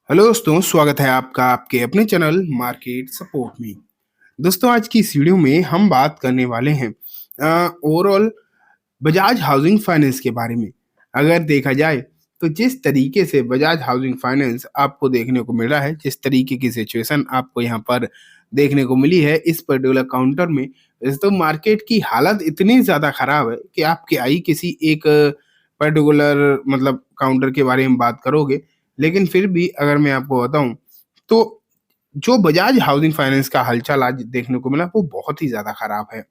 Hello दोस्तों, स्वागत है आपका आपके अपने चैनल मार्केट सपोर्ट में। दोस्तों, आज की इस वीडियो में हम बात करने वाले हैं ओवरऑल बजाज हाउसिंग फाइनेंस के बारे में। अगर देखा जाए तो जिस तरीके से बजाज हाउसिंग फाइनेंस आपको देखने को मिल रहा है, जिस तरीके की सिचुएशन आपको यहाँ पर देखने को मिली है इस पर्टिकुलर काउंटर में, वैसे तो मार्केट की हालत इतनी ज़्यादा खराब है कि आप क्या ही किसी एक पर्टिकुलर मतलब काउंटर के बारे में बात करोगे। लेकिन फिर भी अगर मैं आपको बताऊँ तो जो बजाज हाउसिंग फाइनेंस का हालचाल आज देखने को मिला वो बहुत ही ज़्यादा खराब है।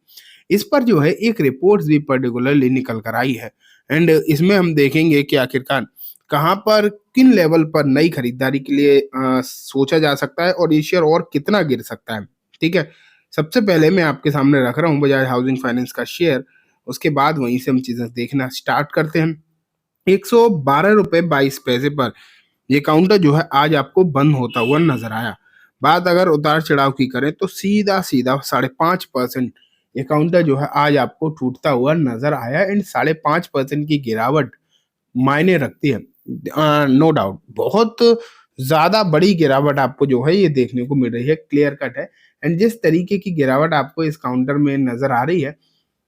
इस पर जो है एक रिपोर्ट भी पर्टिकुलरली निकल कर आई है एंड इसमें हम देखेंगे कि आखिरकार कहाँ पर किन लेवल पर नई खरीदारी के लिए सोचा जा सकता है और ये शेयर और कितना गिर सकता है। ठीक है, सबसे पहले मैं आपके सामने रख रहा हूँ बजाज हाउसिंग फाइनेंस का शेयर, उसके बाद वहीं से हम चीज़ें देखना स्टार्ट करते हैं। 112 रुपये 22 पैसे पर ये काउंटर जो है आज आपको बंद होता हुआ नजर आया। बात अगर उतार चढ़ाव की करें तो सीधा सीधा 5.5% ये काउंटर जो है आज आपको टूटता हुआ नजर आया एंड 5.5% की गिरावट मायने रखती है। नो डाउट बहुत ज्यादा बड़ी गिरावट आपको जो है ये देखने को मिल रही है, क्लियर कट है। एंड जिस तरीके की गिरावट आपको इस काउंटर में नजर आ रही है,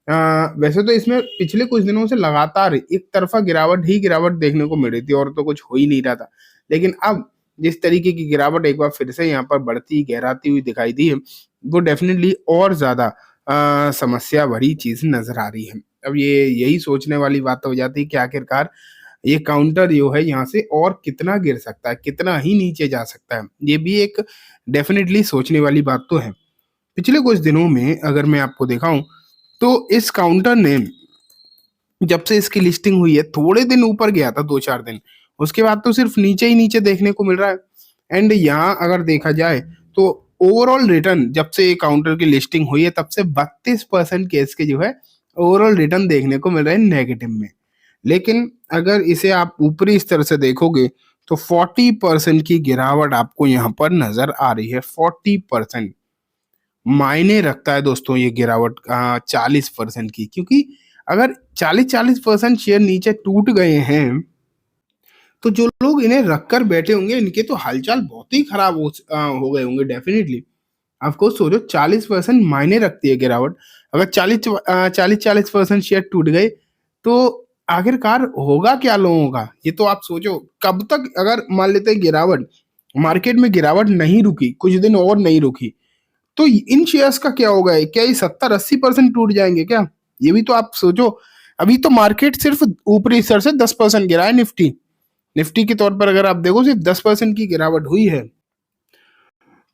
वैसे तो इसमें पिछले कुछ दिनों से लगातार एक तरफा गिरावट ही गिरावट देखने को मिल रही थी और तो कुछ हो ही नहीं रहा था। लेकिन अब जिस तरीके की गिरावट एक बार फिर से यहाँ पर बढ़ती गहराती हुई दिखाई दी है, वो डेफिनेटली और ज्यादा समस्या भरी चीज नजर आ रही है। अब ये यही सोचने वाली बात हो जाती है कि आखिरकार ये काउंटर जो है यहाँ से और कितना गिर सकता है, कितना ही नीचे जा सकता है, ये भी एक डेफिनेटली सोचने वाली बात तो है। पिछले कुछ दिनों में अगर मैं आपको दिखाऊं तो इस काउंटर ने जब से इसकी लिस्टिंग हुई है थोड़े दिन ऊपर गया था, 2-4 दिन, उसके बाद तो सिर्फ नीचे ही नीचे देखने को मिल रहा है। एंड यहाँ अगर देखा जाए तो ओवरऑल रिटर्न जब से ये काउंटर की लिस्टिंग हुई है तब से 32% केस के जो है ओवरऑल रिटर्न देखने को मिल रहे हैं नेगेटिव में। लेकिन अगर इसे आप ऊपरी स्तर से देखोगे तो 40% की गिरावट आपको यहाँ पर नजर आ रही है। 40% मायने रखता है दोस्तों ये गिरावट 40% की, क्योंकि अगर 40% शेयर नीचे टूट गए हैं तो जो लोग इन्हें रखकर बैठे होंगे इनके तो हालचाल बहुत ही खराब हो गए होंगे डेफिनेटली। आपको सोचो 40% मायने रखती है गिरावट। अगर 40% शेयर टूट गए तो आखिरकार होगा क्या लोगों का, ये तो आप सोचो। कब तक अगर मान लेते हैं गिरावट, मार्केट में गिरावट नहीं रुकी, कुछ दिन और नहीं रुकी, तो इन शेयर्स का क्या होगा? क्या ये 70-80% टूट जाएंगे क्या? ये भी तो आप सोचो। अभी तो मार्केट सिर्फ ऊपरी स्तर से 10% गिरा है। निफ्टी निफ्टी के तौर पर अगर आप देखो सिर्फ 10% की गिरावट हुई है।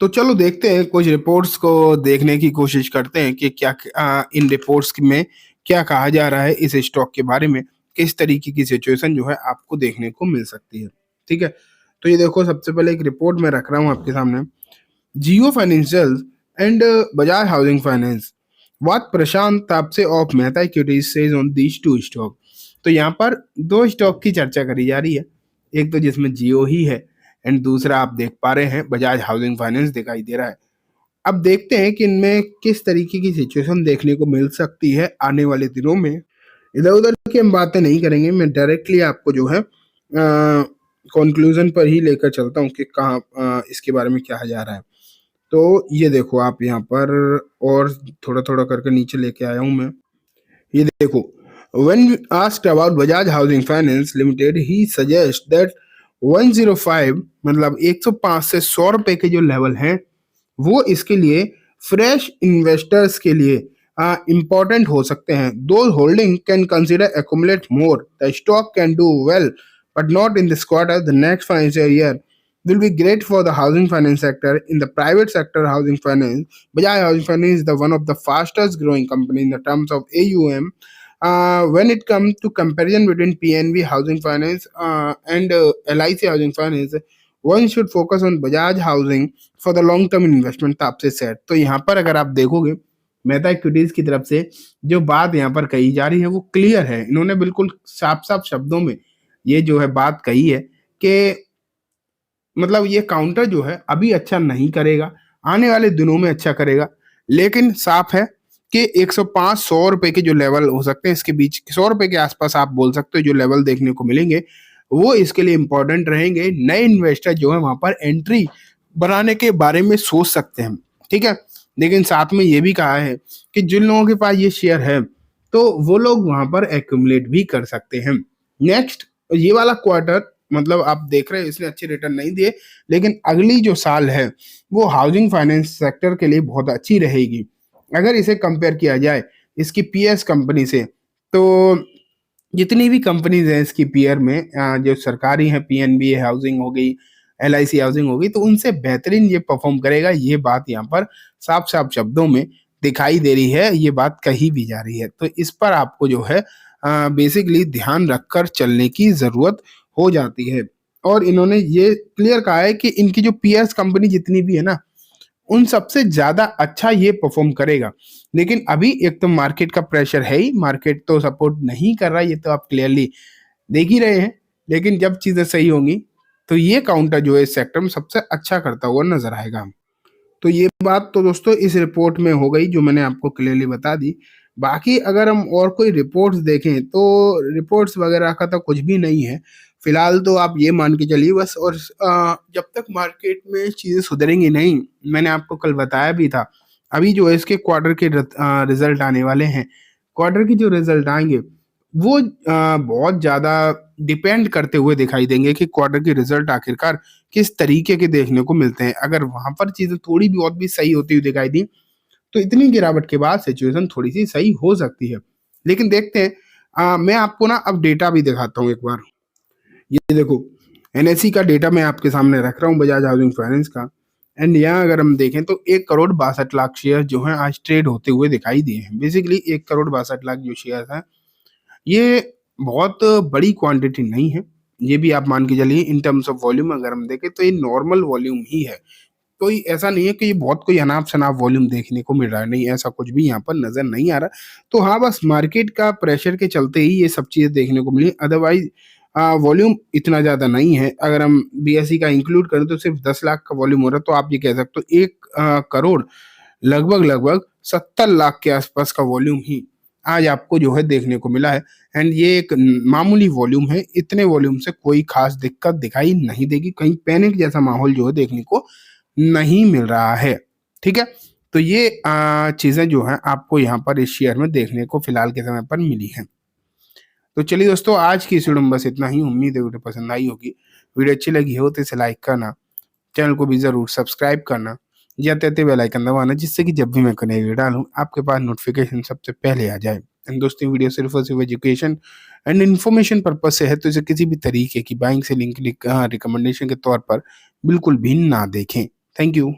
तो चलो देखते हैं, कुछ रिपोर्ट्स को देखने की कोशिश करते हैं कि क्या इन रिपोर्ट्स में क्या कहा जा रहा है इस स्टॉक के बारे में, किस तरीके की सिचुएशन जो है आपको देखने को मिल सकती है। ठीक है, तो ये देखो, सबसे पहले एक रिपोर्ट मैं रख रहा हूँ आपके सामने। Jio financial and Bajaj housing finance, what Prashant Tapse of Mehta equities says on these two stock. तो यहाँ पर दो स्टॉक की चर्चा करी जा रही है, एक तो जिसमें जियो ही है एंड दूसरा आप देख पा रहे हैं बजाज हाउसिंग फाइनेंस दिखाई दे रहा है। अब देखते हैं कि इनमें किस तरीके की सिचुएशन देखने को मिल सकती है आने वाले दिनों में। इधर उधर की हम बातें नहीं करेंगे, मैं डायरेक्टली आपको जो है कंक्लूजन पर ही लेकर चलता हूँ कि कहाँ इसके बारे में क्या जा रहा है। तो ये देखो आप यहाँ पर, और थोड़ा थोड़ा करके नीचे लेके आया हूँ मैं। ये देखो, when asked about Bajaj Housing Finance Limited, he suggests that 105 मतलब 105 से 100 रुपए के जो लेवल हैं वो इसके लिए फ्रेश इन्वेस्टर्स के लिए इम्पोर्टेंट हो सकते हैं। Those holding can consider accumulate more. The stock can do well, but not in this quarter. The next financial year will be great for the housing finance sector. In the private sector housing finance, Bajaj Housing Finance is the one of the fastest growing company in the terms of AUM. When it comes to comparison between PNB Housing Finance and LIC Housing Finance, one should focus on Bajaj Housing for the long term investment, आपसे set. तो यहाँ पर अगर आप देखोगे Mehta equities की तरफ से जो बात यहाँ पर कही जा रही है वो क्लियर है। इन्होंने बिल्कुल साफ साफ शब्दों में ये जो है बात कही है कि मतलब ये काउंटर जो है अभी अच्छा नहीं करेगा, आने वाले दिनों में अच्छा करेगा। लेकिन साफ है कि 105-100 रुपए के जो लेवल हो सकते हैं इसके बीच, 100 रुपए के आसपास आप बोल सकते हो जो लेवल देखने को मिलेंगे, वो इसके लिए इम्पोर्टेंट रहेंगे। नए इन्वेस्टर जो है वहां पर एंट्री बनाने के बारे में सोच सकते हैं, ठीक है। लेकिन साथ में ये भी कहा है कि जिन लोगों के पास ये शेयर है तो वो लोग वहां पर एक्यूमुलेट भी कर सकते हैं। नेक्स्ट, ये वाला क्वार्टर मतलब आप देख रहे हैं इसने अच्छे रिटर्न नहीं दिए, लेकिन अगली जो साल है वो हाउसिंग फाइनेंस सेक्टर के लिए बहुत अच्छी रहेगी। अगर इसे कंपेयर किया जाए इसकी पीएस कंपनी से, तो जितनी भी कंपनीज हैं इसकी पीयर में जो सरकारी है, पीएनबी हाउसिंग हो गई, एलआईसी हाउसिंग हो गई, तो उनसे बेहतरीन ये परफॉर्म करेगा। ये बात यहाँ पर साफ साफ शब्दों में दिखाई दे रही है, ये बात कही भी जा रही है। तो इस पर आपको जो है बेसिकली ध्यान रखकर चलने की जरूरत हो जाती है। और इन्होंने ये क्लियर कहा है कि इनकी जो पीएस कंपनी जितनी भी है ना, उन सबसे ज्यादा अच्छा ये परफॉर्म करेगा। लेकिन अभी एक तो मार्केट का प्रेशर है ही, मार्केट तो सपोर्ट नहीं कर रहा, ये तो आप क्लियरली देख ही रहे हैं। लेकिन जब चीजें सही होंगी तो ये काउंटर जो है इस सेक्टर में सबसे अच्छा करता हुआ नजर आएगा। तो ये बात तो दोस्तों इस रिपोर्ट में हो गई जो मैंने आपको क्लियरली बता दी। बाकी अगर हम और कोई रिपोर्ट्स देखें तो रिपोर्ट्स वगैरह का तो कुछ भी नहीं है फिलहाल। तो आप ये मान के चलिए बस। और जब तक मार्केट में चीजें सुधरेंगी नहीं, मैंने आपको कल बताया भी था, अभी जो है इसके क्वार्टर के रिजल्ट आने वाले हैं। क्वार्टर की जो रिजल्ट आएंगे वो बहुत ज्यादा डिपेंड करते हुए दिखाई देंगे कि क्वार्टर के रिजल्ट आखिरकार किस तरीके के देखने को मिलते हैं। अगर वहां पर चीजें थोड़ी बहुत भी सही होती हुई दिखाई दी तो इतनी गिरावट के बाद सिचुएशन थोड़ी सी सही हो सकती है। लेकिन देखते हैं। मैं आपको ना अब डेटा भी दिखाता हूँ एक बार। ये देखो, एनएससी का डेटा मैं आपके सामने रख रहा हूँ, बजाज हाउसिंग फाइनेंस का। एंड यहाँ अगर हम देखें तो 1,62,62,00,000 शेयर जो है आज ट्रेड होते हुए दिखाई दिए हैं। बेसिकली 1,62,62,00,000 जो शेयर है ये बहुत बड़ी क्वांटिटी नहीं है। ये भी आप मान के चलिए इन टर्म्स ऑफ वॉल्यूम अगर हम देखें तो ये नॉर्मल वॉल्यूम ही है। कोई ऐसा नहीं है कि ये बहुत कोई अनाप शनाप वॉल्यूम देखने को मिल रहा है, नहीं ऐसा कुछ भी यहाँ पर नजर नहीं आ रहा। तो हाँ, बस मार्केट का प्रेशर के चलते ही ये सब चीजें देखने को मिली, अदरवाइज वॉल्यूम इतना ज्यादा नहीं है। अगर हम बीएसई का इंक्लूड करें तो सिर्फ 10 लाख का वॉल्यूम हो रहा है। तो आप ये कह सकते हो 1 करोड़ लगभग लगभग 70 लाख के आसपास का वॉल्यूम ही आज आपको जो है देखने को मिला है। एंड ये एक मामूली वॉल्यूम है, इतने वॉल्यूम से कोई खास दिक्कत दिखाई नहीं देगी, कहीं पैनिक जैसा माहौल जो है देखने को नहीं मिल रहा है, ठीक है। तो ये चीजें जो है आपको यहाँ पर इस शेयर में देखने को फिलहाल के समय पर मिली हैं। तो चलिए दोस्तों, आज की इस वीडियो में बस इतना ही। उम्मीद है वीडियो पसंद आई होगी। वीडियो अच्छी लगी हो तो इसे लाइक करना, चैनल को भी जरूर सब्सक्राइब करना, जाते बेल आइकन दबाना, जिससे कि जब भी मैं कोई नई वीडियो डालूं आपके पास नोटिफिकेशन सबसे पहले आ जाए। एंड दोस्तों, वीडियो सिर्फ और सिर्फ एजुकेशन एंड इन्फॉर्मेशन पर्पज से है, तो इसे किसी भी तरीके की बाइंग सेलिंग रिकमेंडेशन के तौर पर बिल्कुल भी ना देखें। Thank you.